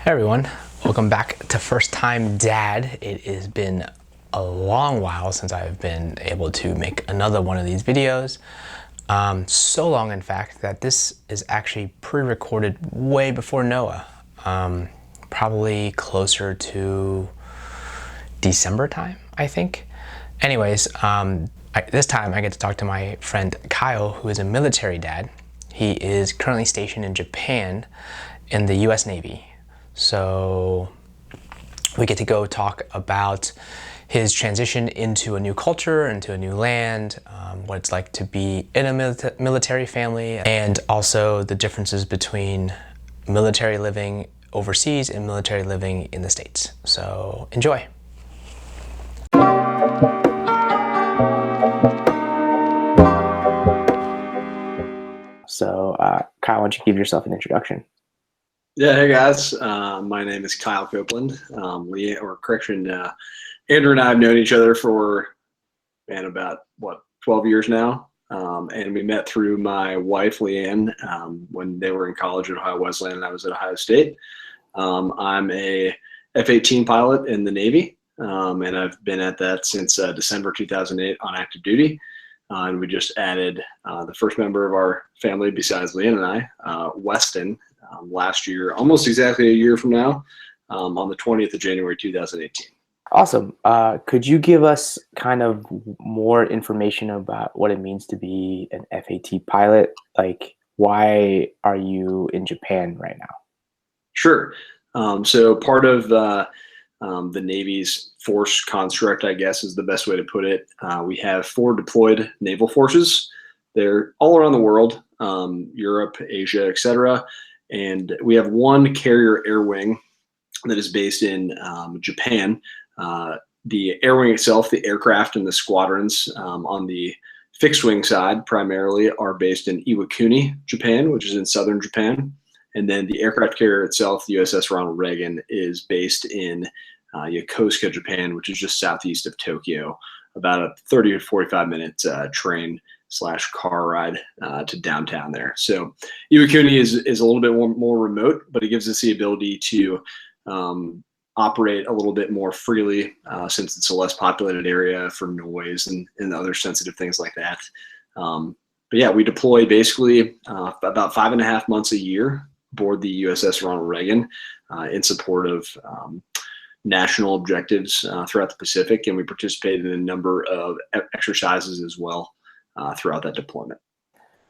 Hey everyone, welcome back to First Time Dad. It has been a long while since I've been able to make another one of these videos. So long, in fact, that this is actually pre-recorded way before Noah. Probably closer to December time, I think. Anyways, this time I get to talk to my friend Kyle, who is a military dad. He is currently stationed in Japan in the US Navy. So we get to go talk about his transition into a new culture, into a new land, what it's like to be in a military family, and also the differences between military living overseas and military living in the States. So enjoy. So Kyle, why don't you give yourself an introduction? Yeah, hey guys. My name is Kyle Copeland. Andrew and I have known each other for about 12 years now. And we met through my wife, Leanne, when they were in college at Ohio Wesleyan and I was at Ohio State. I'm a F-18 pilot in the Navy, and I've been at that since December 2008 on active duty. And we just added the first member of our family besides Leanne and I, Weston, last year, almost exactly a year from now, on the 20th of January 2018. Awesome. Could you give us kind of more information about what it means to be an F-18 pilot? Like, why are you in Japan right now? Sure. So part of the Navy's force construct, I guess, is the best way to put it. We have 4 deployed naval forces. They're all around the world, Europe, Asia, etc. And we have 1 carrier air wing that is based in Japan. The air wing itself, the aircraft and the squadrons on the fixed wing side primarily are based in Iwakuni, Japan, which is in southern Japan. And then the aircraft carrier itself, the USS Ronald Reagan, is based in Yokosuka, Japan, which is just southeast of Tokyo, about a 30 to 45 minute train/car ride to downtown there. So Iwakuni is a little bit more remote, but it gives us the ability to operate a little bit more freely since it's a less populated area for noise and other sensitive things like that. But yeah, we deploy basically about 5.5 months a year aboard the USS Ronald Reagan in support of national objectives throughout the Pacific, and we participated in a number of exercises as well throughout that deployment.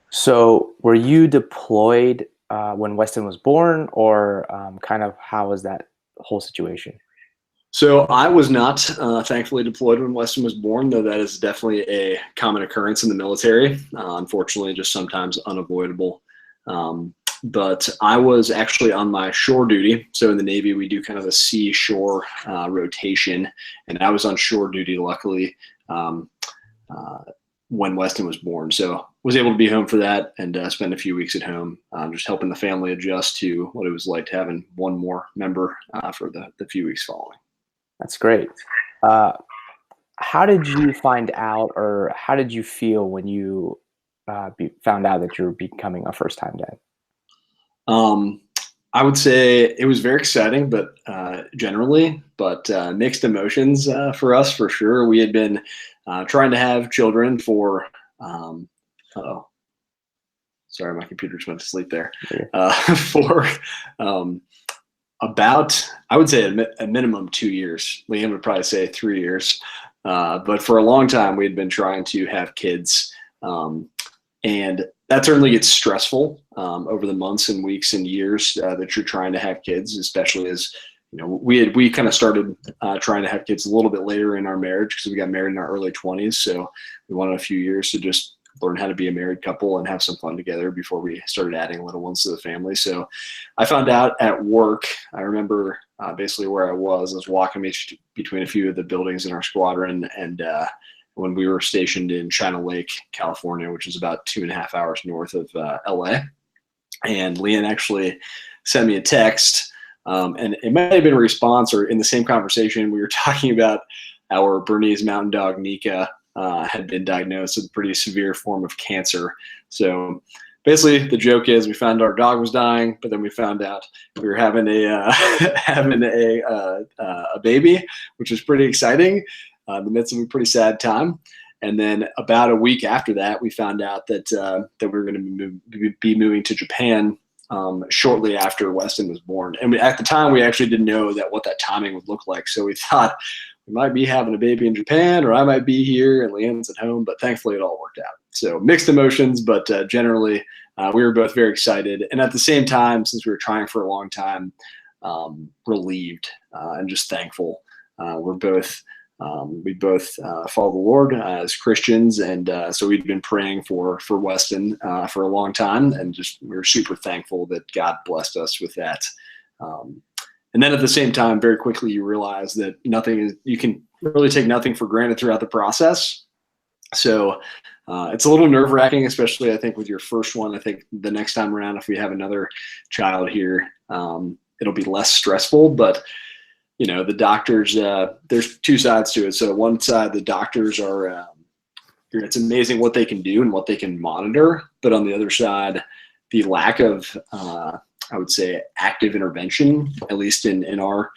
So were you deployed when Weston was born, or kind of how was that whole situation? So I was not thankfully deployed when Weston was born, though that is definitely a common occurrence in the military. Unfortunately, just sometimes unavoidable. But I was actually on my shore duty. So in the Navy, we do kind of a sea-shore rotation, and I was on shore duty, luckily, when Weston was born. So was able to be home for that and spend a few weeks at home, just helping the family adjust to what it was like to having 1 more member for the few weeks following. That's great. How did you find out, or how did you feel when you found out that you were becoming a first-time dad? I would say it was very exciting, but mixed emotions for us for sure. We had been trying to have children for sorry, my computer just went to sleep there. For about, I would say a minimum 2 years. Liam would probably say 3 years. But for a long time, we'd been trying to have kids. And that certainly gets stressful over the months and weeks and years that you're trying to have kids, especially as, you know, we kind of started trying to have kids a little bit later in our marriage because we got married in our early 20s. So we wanted a few years to just learn how to be a married couple and have some fun together before we started adding little ones to the family. So I found out at work. I remember basically where I was walking between a few of the buildings in our squadron, and when we were stationed in China Lake, California, which is about 2.5 hours north of LA. And Leanne actually sent me a text, and it might have been a response, or in the same conversation, we were talking about our Bernese mountain dog, Nika, had been diagnosed with a pretty severe form of cancer. So basically the joke is we found our dog was dying, but then we found out we were having a having a baby, which was pretty exciting in the midst of a pretty sad time. And then about a week after that, we found out that that we were going to be moving to Japan shortly after Weston was born. And at the time, we actually didn't know what that timing would look like. So we thought we might be having a baby in Japan, or I might be here and Leanne's at home. But thankfully, it all worked out. So mixed emotions, but generally, we were both very excited. And at the same time, since we were trying for a long time, relieved and just thankful. We both follow the Lord as Christians, and so we'd been praying for Weston for a long time, and just we were super thankful that God blessed us with that. And then at the same time, very quickly you realize that you can really take nothing for granted throughout the process. So it's a little nerve-wracking, especially I think with your first one. I think the next time around, if we have another child here, it'll be less stressful, but the doctors, there's two sides to it. So one side, the doctors are, it's amazing what they can do and what they can monitor. But on the other side, the lack of, I would say, active intervention, at least in our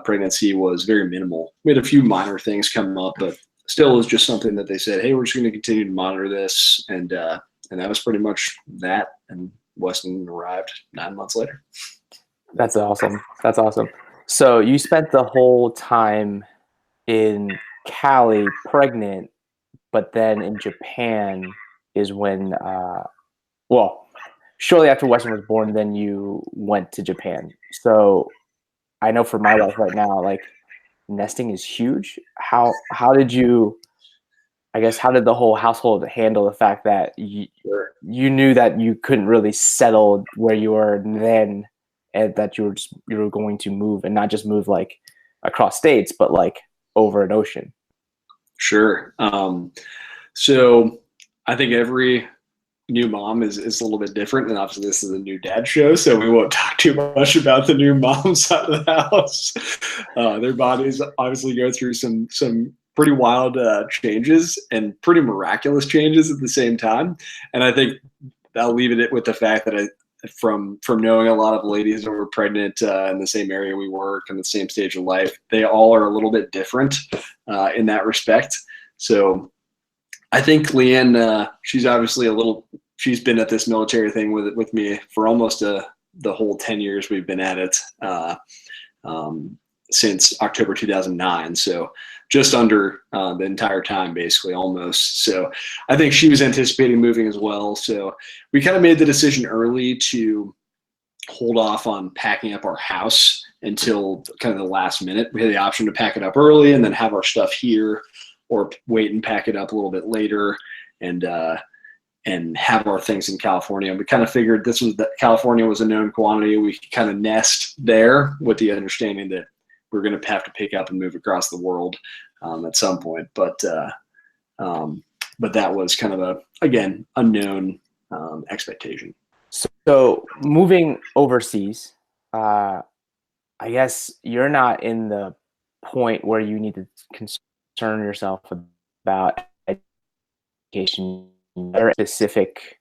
pregnancy, was very minimal. We had a few minor things come up, but still it was just something that they said, hey, we're just going to continue to monitor this. And that was pretty much that. And Weston arrived 9 months later. That's awesome. That's awesome. So you spent the whole time in Cali pregnant, but then in Japan is when, shortly after Weston was born, then you went to Japan. So I know for my life right now, like nesting is huge. How did the whole household handle the fact that you knew that you couldn't really settle where you were then, and that you were going to move, and not just move like across states, but like over an ocean? Sure. So I think every new mom is a little bit different, and obviously this is a new dad show, so we won't talk too much about the new mom side of the house. Their bodies obviously go through some pretty wild changes and pretty miraculous changes at the same time. And I think I'll leave it with the fact that from knowing a lot of ladies that were pregnant in the same area we work in the same stage of life, they all are a little bit different in that respect. So I think Leanne, she's obviously she's been at this military thing with me for almost the whole 10 years we've been at it, since October 2009. So just under the entire time, basically, almost. So I think she was anticipating moving as well. So we kind of made the decision early to hold off on packing up our house until kind of the last minute. We had the option to pack it up early and then have our stuff here, or wait and pack it up a little bit later and have our things in California. We kind of figured California was a known quantity. We could kind of nest there with the understanding that we're going to have to pick up and move across the world at some point. But that was kind of again, unknown expectation. So moving overseas, I guess you're not in the point where you need to concern yourself about education. Specific,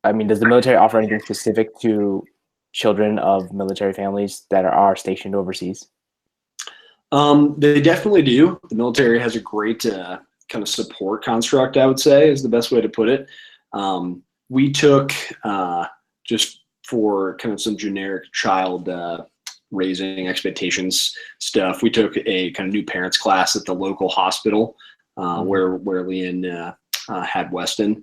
does the military offer anything specific to children of military families that are stationed overseas? They definitely do. The military has a great kind of support construct, I would say, is the best way to put it. We took, just for kind of some generic child raising expectations stuff, we took a kind of new parents class at the local hospital where Leanne had Weston.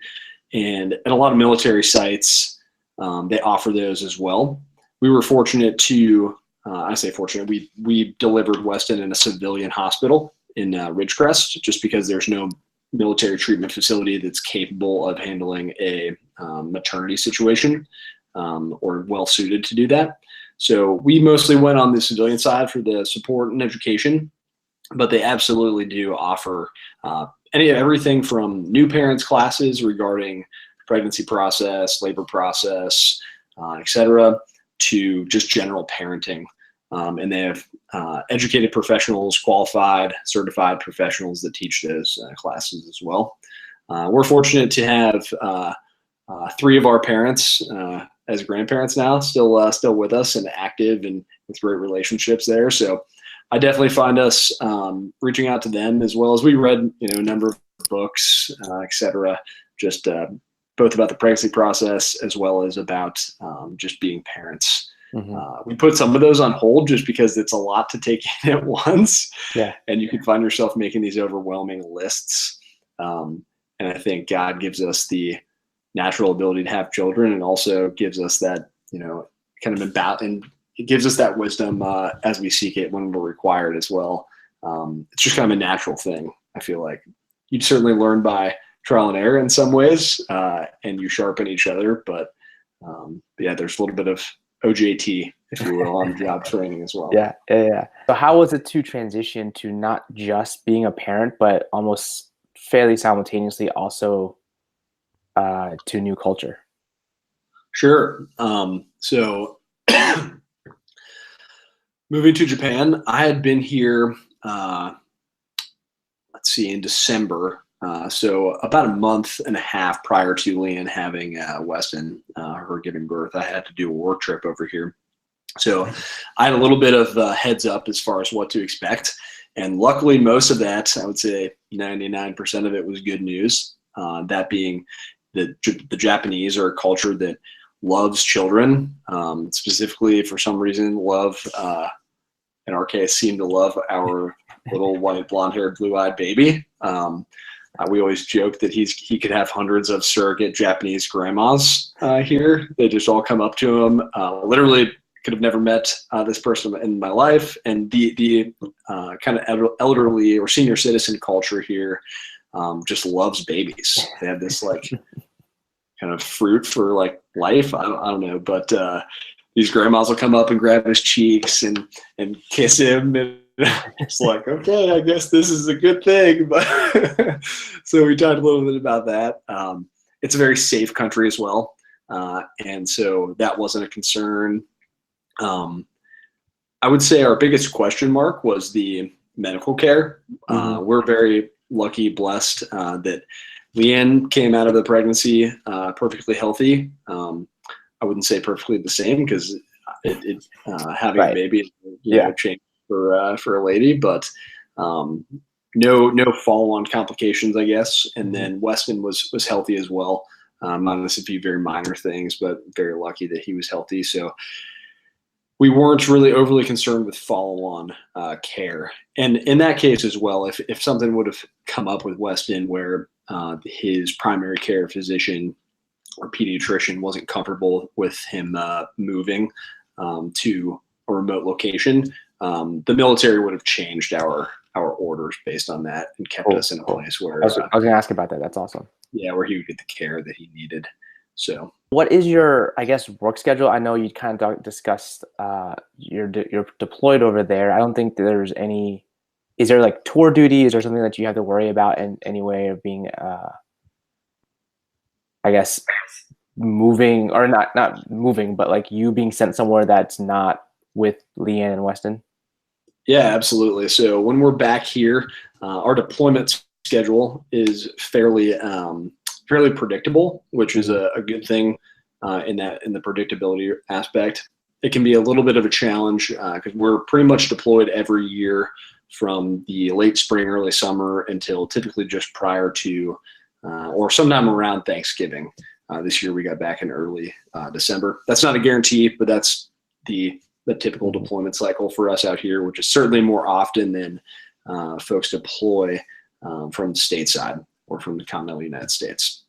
And at a lot of military sites, they offer those as well. We were fortunate to, I say fortunate, we delivered Weston in a civilian hospital in Ridgecrest, just because there's no military treatment facility that's capable of handling a maternity situation or well suited to do that. So we mostly went on the civilian side for the support and education, but they absolutely do offer everything from new parents classes regarding pregnancy process, labor process, etc., to just general parenting. And they have educated professionals, qualified, certified professionals that teach those classes as well. We're fortunate to have 3 of our parents as grandparents now, still with us and active and with great relationships there. So I definitely find us reaching out to them, as well as we read, a number of books, et cetera, just both about the pregnancy process as well as about just being parents. We put some of those on hold just because it's a lot to take in at once. Yeah. And you can find yourself making these overwhelming lists. And I think God gives us the natural ability to have children, and also gives us that, kind of about, and it gives us that wisdom as we seek it when we're required as well. It's just kind of a natural thing. I feel like you'd certainly learn by trial and error in some ways, and you sharpen each other. But yeah, there's a little bit of OJT, if you will, on job training as well. Yeah. So how was it to transition to not just being a parent, but almost fairly simultaneously also to new culture? Sure. So moving to Japan, I had been here, in December. So about a month and a half prior to Leanne having Weston, her giving birth, I had to do a work trip over here. So I had a little bit of heads up as far as what to expect. And luckily, most of that, I would say 99% of it, was good news. That being the Japanese are a culture that loves children, specifically for some reason in our case, seem to love our little white, blonde-haired, blue-eyed baby. We always joke that he could have hundreds of surrogate Japanese grandmas here. They just all come up to him. Literally, could have never met this person in my life. And the kind of elderly or senior citizen culture here just loves babies. They have this like kind of fruit for like life. I don't know, but these grandmas will come up and grab his cheeks and kiss him, and it's like, okay, I guess this is a good thing. But so we talked a little bit about that. It's a very safe country as well, and so that wasn't a concern. I would say our biggest question mark was the medical care. We're very lucky, blessed that Leanne came out of the pregnancy perfectly healthy. I wouldn't say perfectly the same, because having a baby, changed for a lady, but no follow-on complications, I guess. And then Weston was healthy as well, minus a few very minor things, but very lucky that he was healthy. So we weren't really overly concerned with follow-on care. And in that case as well, if something would have come up with Weston where his primary care physician or pediatrician wasn't comfortable with him moving to a remote location, the military would have changed our orders based on that and kept us in a place where I was going to ask about that. That's awesome. Yeah, where he would get the care that he needed. So what is your, I guess, work schedule? I know you kind of discussed you're deployed over there. I don't think there's any. Is there like tour duty? Is there something that you have to worry about in any way of being, I guess, moving, or not moving, but like you being sent somewhere that's not with Leanne and Weston? Yeah, absolutely. So when we're back here, our deployment schedule is fairly predictable, which is a good thing in the predictability aspect. It can be a little bit of a challenge because we're pretty much deployed every year from the late spring, early summer until typically just prior to or sometime around Thanksgiving. This year we got back in early December. That's not a guarantee, but that's the typical deployment cycle for us out here, which is certainly more often than folks deploy from the stateside or from the continental United States.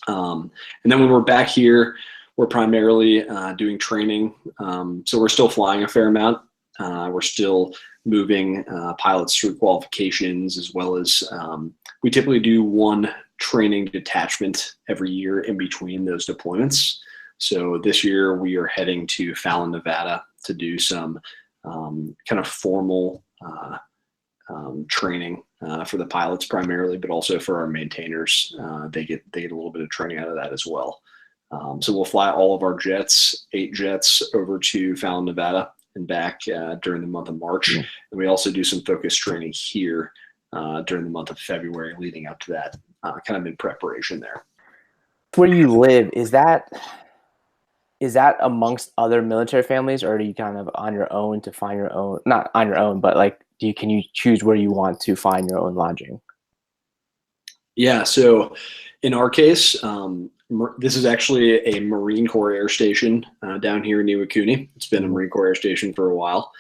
And then when we're back here, we're primarily doing training. So we're still flying a fair amount. We're still moving pilots through qualifications, as well as we typically do one training detachment every year in between those deployments. So this year we are heading to Fallon, Nevada to do some kind of formal training for the pilots primarily, but also for our maintainers. They get a little bit of training out of that as well. So we'll fly all of our jets, 8 jets, over to Fallon, Nevada and back during the month of March. And we also do some focus training here during the month of February leading up to that, kind of in preparation there. where you live, is that amongst other military families, or are you kind of on your own to find your own, not on your own, but like, can you choose where you want to find your own lodging? Yeah, so in our case, this is actually a Marine Corps air station down here in Iwakuni. It's been a Marine Corps air station for a while.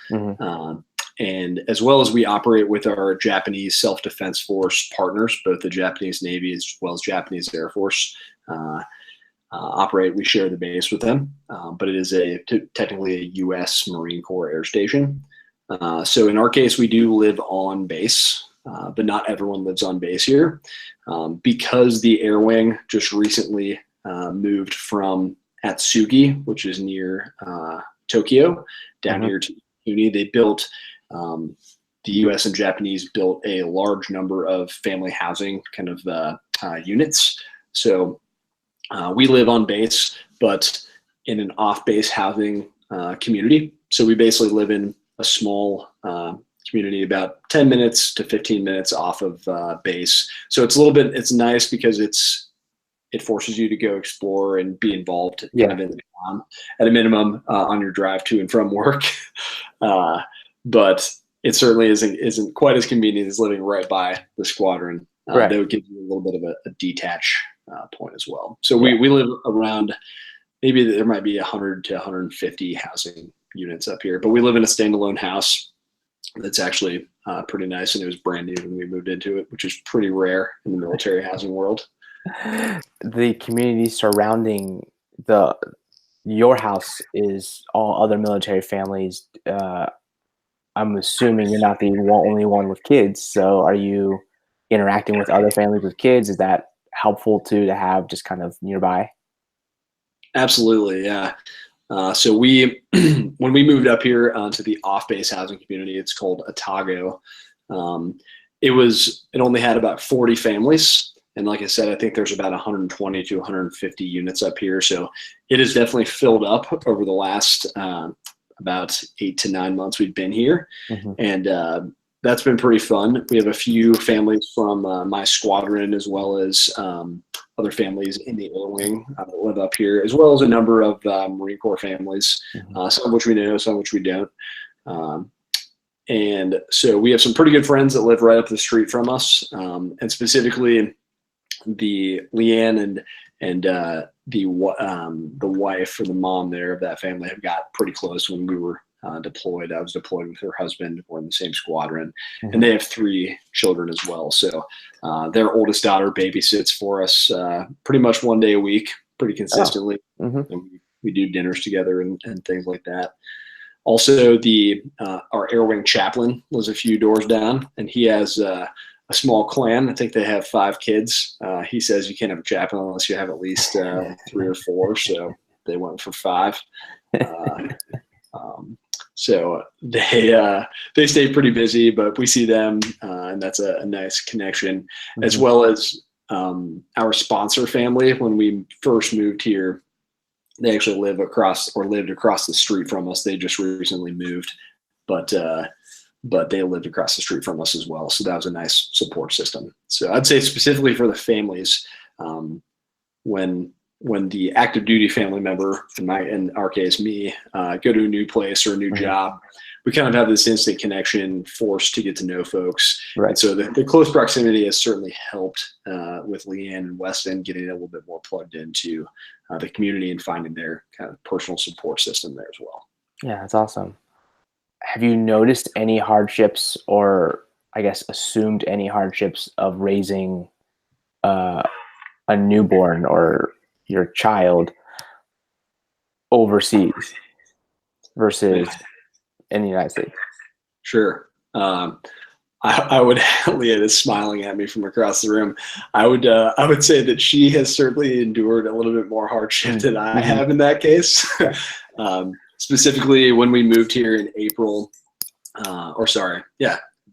And as well as we operate with our Japanese self-defense force partners, both the Japanese Navy as well as Japanese Air Force operate. We share the base with them, but it is technically a U.S. Marine Corps air station. So in our case, we do live on base, but not everyone lives on base here. Because the air wing just recently moved from Atsugi, which is near Tokyo, down here to Iwakuni, they built the U.S. and Japanese built a large number of family housing kind of units. So we live on base, but in an off-base housing community. So we basically live in a small community about 10 minutes to 15 minutes off of base. So it's nice because it forces you to go explore and be involved kind of at a minimum on your drive to and from work. But it certainly isn't quite as convenient as living right by the squadron. That would give you a little bit of a detach point as well. So we live around, maybe there might be 100 to 150 housing units up here, but we live in a standalone house that's actually pretty nice, and it was brand new when we moved into it, which is pretty rare in the military housing world. The community surrounding your house is all other military families. I'm assuming you're not the only one with kids. So are you interacting with other families with kids? Is that helpful to have just kind of nearby? Absolutely, yeah. So when we moved up here to the off-base housing community, it's called Otago. It only had about 40 families. And like I said, I think there's about 120 to 150 units up here. So it has definitely filled up over the last about 8 to 9 months we've been here. And that's been pretty fun. We have a few families from my squadron, as well as other families in the air wing that live up here, as well as a number of Marine Corps families, some of which we know, some of which we don't. And so we have some pretty good friends that live right up the street from us, and specifically the Leanne and the wife or the mom there of that family have got pretty close when we were deployed. I was deployed with her husband. We're in the same squadron, and they have 3 children as well. So their oldest daughter babysits for us pretty much one day a week, pretty consistently. And we do dinners together and things like that. Also, our air wing chaplain lives a few doors down, and he has a small clan. I think they have 5 kids. He says you can't have a chaplain unless you have at least 3 or 4. So they went for 5. So they stay pretty busy, but we see them, and that's a nice connection, as well as our sponsor family. When we first moved here, they actually lived across the street from us. They just recently moved, but they lived across the street from us as well. So that was a nice support system. So I'd say specifically for the families, when the active duty family member, in our case, me, go to a new place or a new job, we kind of have this instant connection, forced to get to know folks. And so the close proximity has certainly helped with Leanne and Weston getting a little bit more plugged into the community and finding their kind of personal support system there as well. Yeah, that's awesome. Have you noticed any hardships, or I guess assumed any hardships of raising a newborn or your child overseas versus in the United States? Sure. I would, Leah is smiling at me from across the room. I would say that she has certainly endured a little bit more hardship than I have in that case. Specifically when we moved here in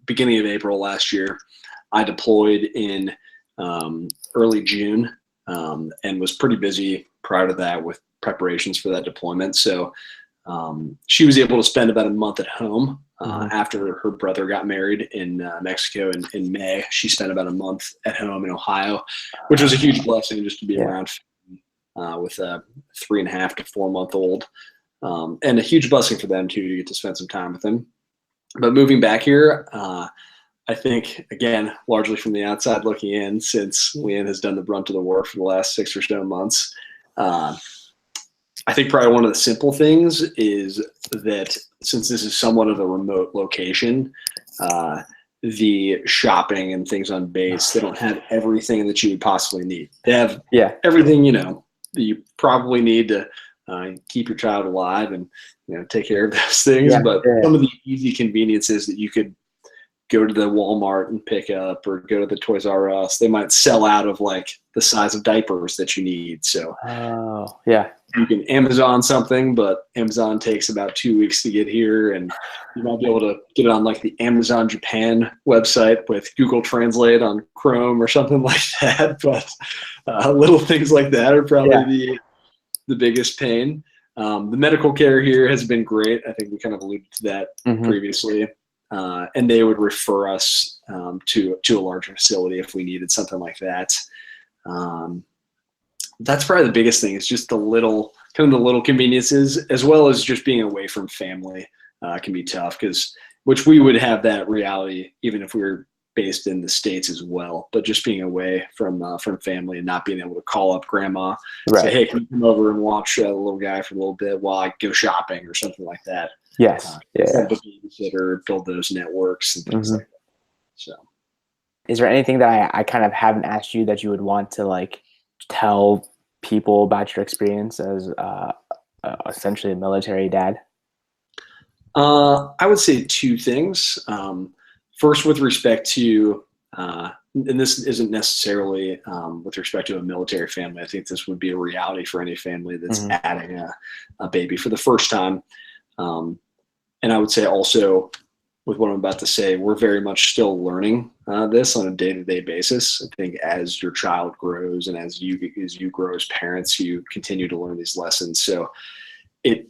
beginning of April last year, I deployed in early June. And was pretty busy prior to that with preparations for that deployment. So she was able to spend about a month at home after her brother got married in Mexico in May. She spent about a month at home in Ohio, which was a huge blessing just to be around with a 3.5 to 4 month old. And a huge blessing for them too, to get to spend some time with them. But moving back here, I think, again, largely from the outside looking in, since Leanne has done the brunt of the work for the last 6 or so months, I think probably one of the simple things is that since this is somewhat of a remote location, the shopping and things on base, they don't have everything that you would possibly need. They have everything, that you probably need to keep your child alive and, take care of those things. But some of the easy conveniences that you could go to the Walmart and pick up, or go to the Toys R Us, they might sell out of like the size of diapers that you need. So you can Amazon something, but Amazon takes about 2 weeks to get here, and you might be able to get it on like the Amazon Japan website with Google Translate on Chrome or something like that. But little things like that are probably the biggest pain. The medical care here has been great. I think we kind of alluded to that previously. And they would refer us to a larger facility if we needed something like that. That's probably the biggest thing. It's just the little conveniences, as well as just being away from family can be tough, which we would have that reality even if we were based in the States as well. But just being away from family and not being able to call up grandma, say, hey, can you come over and watch the little guy for a little bit while I go shopping or something like that. Babysitter, build those networks and things like that. So, is there anything that I kind of haven't asked you that you would want to like tell people about your experience as essentially a military dad? I would say two things. First, with respect to, and this isn't necessarily with respect to a military family. I think this would be a reality for any family that's adding a baby for the first time. And I would say also, with what I'm about to say, we're very much still learning this on a day-to-day basis. I think as your child grows and as you grow as parents, you continue to learn these lessons. So I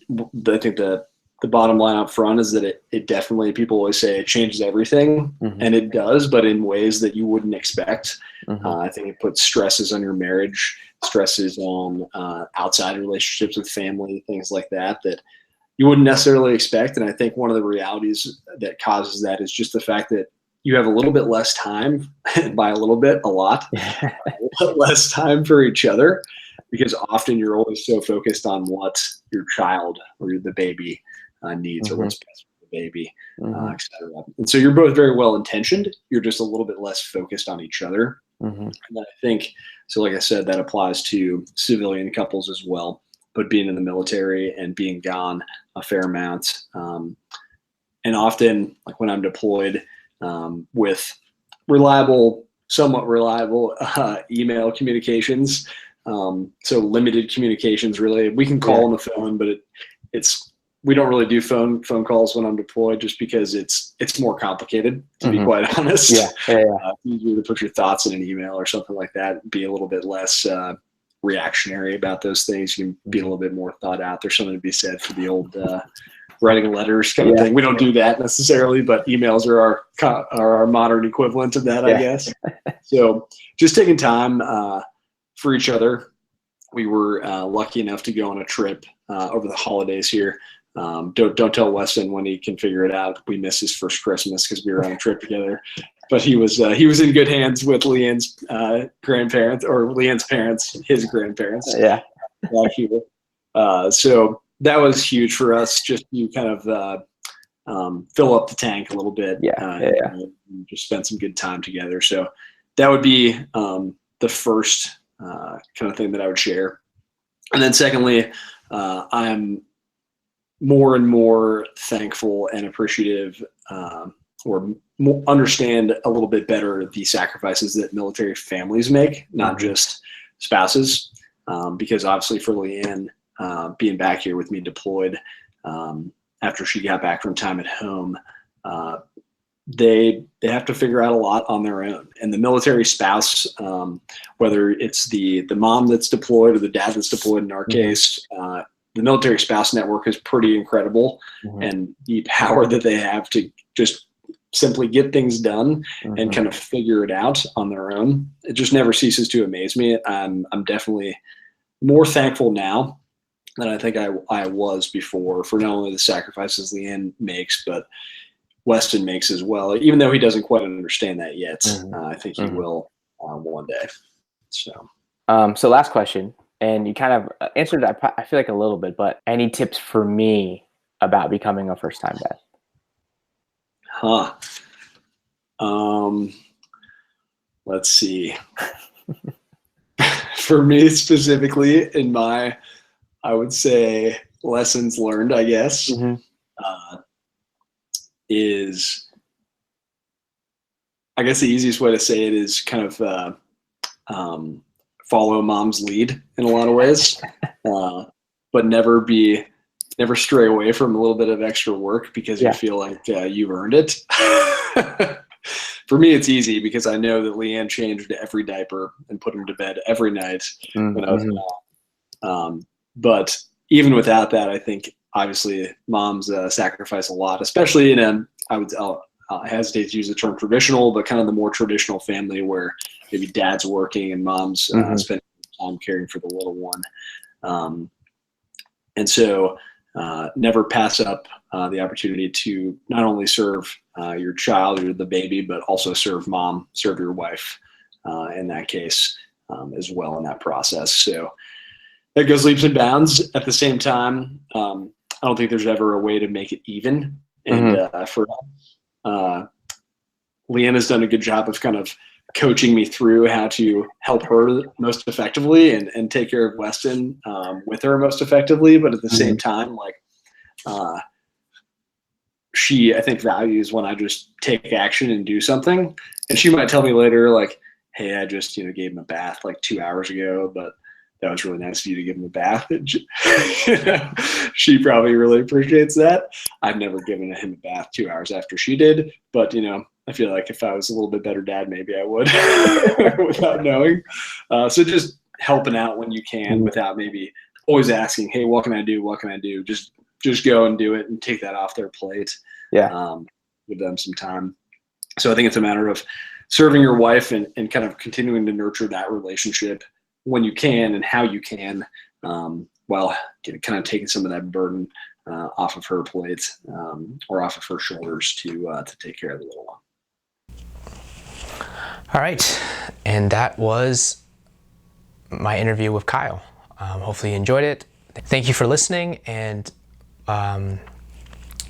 think the bottom line up front is that it definitely, people always say it changes everything, and it does, but in ways that you wouldn't expect. I think it puts stresses on your marriage, stresses on outside relationships with family, things like that you wouldn't necessarily expect. And I think one of the realities that causes that is just the fact that you have a little bit less time, and by a little bit, a lot less time for each other, because often you're always so focused on what your child or the baby needs, or what's best for the baby, et cetera. And so you're both very well intentioned. You're just a little bit less focused on each other. And I think, so like I said, that applies to civilian couples as well. But being in the military and being gone a fair amount, and often, like when I'm deployed, with somewhat reliable email communications, so limited communications. Really, we can call on the phone, but we don't really do phone calls when I'm deployed, just because it's more complicated, to be quite honest. It's easier to put your thoughts in an email or something like that, be a little bit less reactionary about those things. You can be a little bit more thought out. There's something to be said for the old writing letters kind of thing. We don't do that necessarily, but emails are our modern equivalent of that, I guess. So just taking time for each other. We were lucky enough to go on a trip over the holidays here. Don't tell Weston when he can figure it out. We missed his first Christmas because we were on a trip together. But he was in good hands with Leanne's grandparents, or Leanne's parents, his grandparents. So that was huge for us, just to kind of fill up the tank a little bit. And just spend some good time together. So that would be the first kind of thing that I would share. And then secondly, I'm more and more thankful and appreciative, or understand a little bit better the sacrifices that military families make, not just spouses, because obviously for Leanne, being back here with me deployed, after she got back from time at home, they have to figure out a lot on their own. And the military spouse, whether it's the mom that's deployed or the dad that's deployed in our case, the military spouse network is pretty incredible, and the power that they have to just simply get things done and kind of figure it out on their own. It just never ceases to amaze me. I'm definitely more thankful now than I think I was before for not only the sacrifices Leanne makes, but Weston makes as well. Even though he doesn't quite understand that yet, I think he will one day. So last question, and you kind of answered that, I feel like a little bit, but any tips for me about becoming a first-time dad? Let's see. For me specifically, I would say lessons learned, I guess, is, I guess the easiest way to say it is kind of follow mom's lead in a lot of ways, but never stray away from a little bit of extra work because you feel like you've earned it. For me, it's easy because I know that Leanne changed every diaper and put him to bed every night when I was small. But even without that, I think obviously moms sacrifice a lot, especially in I hesitate to use the term traditional, but kind of the more traditional family where maybe dad's working and mom's spending time caring for the little one. And so never pass up the opportunity to not only serve your child or the baby, but also serve your wife in that case as well in that process. So that goes leaps and bounds. At the same time, I don't think there's ever a way to make it even. And for Leanne has done a good job of kind of coaching me through how to help her most effectively and take care of Weston with her most effectively. But at the same time, like she, I think, values when I just take action and do something. And she might tell me later, like, hey, I just, gave him a bath like 2 hours ago, but that was really nice of you to give him a bath. And she probably really appreciates that. I've never given him a bath 2 hours after she did, but I feel like if I was a little bit better dad, maybe I would without knowing. So just helping out when you can without maybe always asking, hey, what can I do? What can I do? Just go and do it and take that off their plate. Give them some time. So I think it's a matter of serving your wife and kind of continuing to nurture that relationship when you can and how you can, while kind of taking some of that burden off of her plate or off of her shoulders to take care of the little one. All right, and that was my interview with Kyle. Hopefully you enjoyed it. Thank you for listening and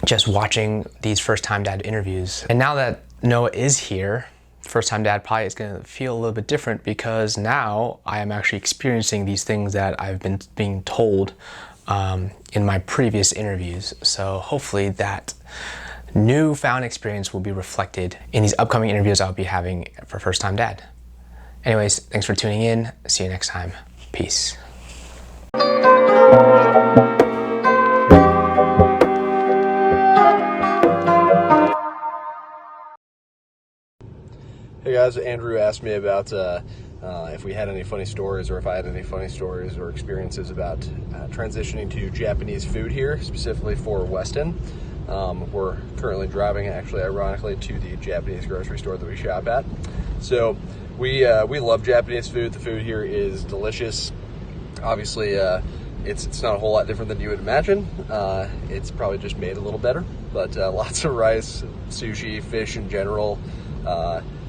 just watching these first-time dad interviews. And now that Noah is here, first-time dad probably is going to feel a little bit different because now I am actually experiencing these things that I've been being told in my previous interviews. So hopefully that newfound experience will be reflected in these upcoming interviews I'll be having for First Time Dad. Anyways, thanks for tuning in. See you next time. Peace. Hey guys, Andrew asked me about if we had any funny stories or if I had any funny stories or experiences about transitioning to Japanese food here, specifically for Weston. We're currently driving, actually, ironically, to the Japanese grocery store that we shop at. So we love Japanese food. The food here is delicious. Obviously, it's not a whole lot different than you would imagine. It's probably just made a little better, but lots of rice, sushi, fish in general.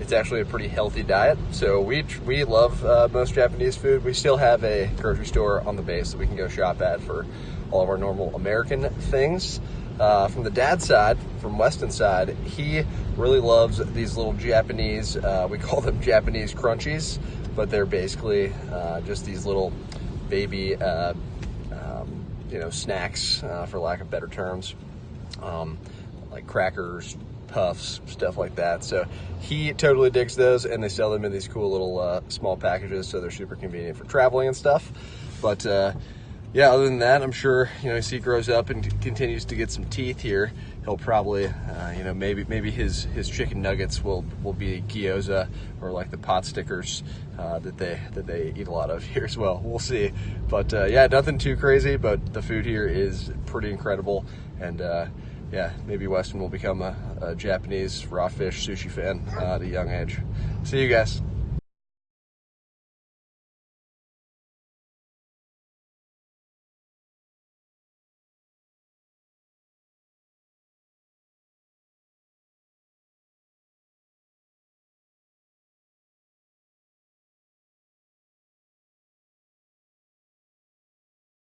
It's actually a pretty healthy diet. So we love most Japanese food. We still have a grocery store on the base that we can go shop at for all of our normal American things. From the dad side, from Weston's side, he really loves these little Japanese, we call them Japanese crunchies, but they're basically just these little baby, snacks, for lack of better terms, like crackers, puffs, stuff like that. So he totally digs those, and they sell them in these cool little small packages, so they're super convenient for traveling and stuff. But yeah, other than that, I'm sure, as he grows up and continues to get some teeth here, he'll probably, maybe his chicken nuggets will be gyoza or like the pot stickers that they eat a lot of here as well. We'll see. But yeah, nothing too crazy, but the food here is pretty incredible. And yeah, maybe Weston will become a Japanese raw fish sushi fan at a young age. See you guys.